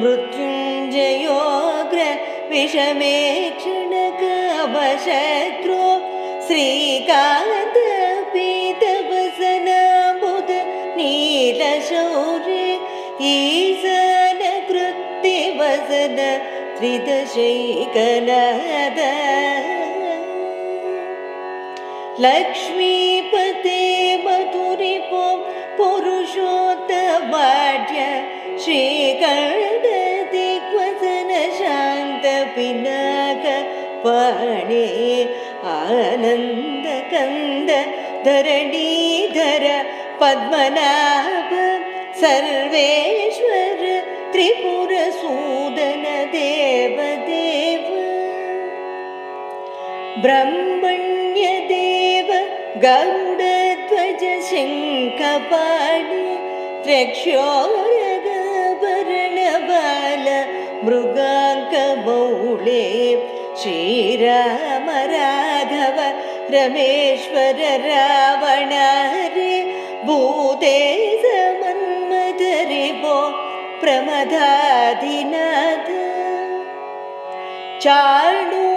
मृत्युञ्जयोग्र विषमे क्षणकावशत्रो श्रीकान्त पीतवसनाम्बुद नीलशौर्य ईशान कृत्तिवसन त्रिदशैकनाद लक्ष्मीपते मधुरिपो पुरुषोत्तमाढ्य श्रीकण्ठ दिग्वसन शान्त पिनाक पाणे आनन्द कंद धरणीधर पद्मनाभ सर्वेश्वर त्रिपुरसूदन देवदेव ब्रह्मण्यदेव गरुडध्वज शङ्खपाणि त्र्यक्षोरगभरणबाल मृगाङ्कमौळे श्रीराम राघव रमेश्वर रावण हरे भूतेश मन्मथरिपो प्रमदाधिनाथ चाणू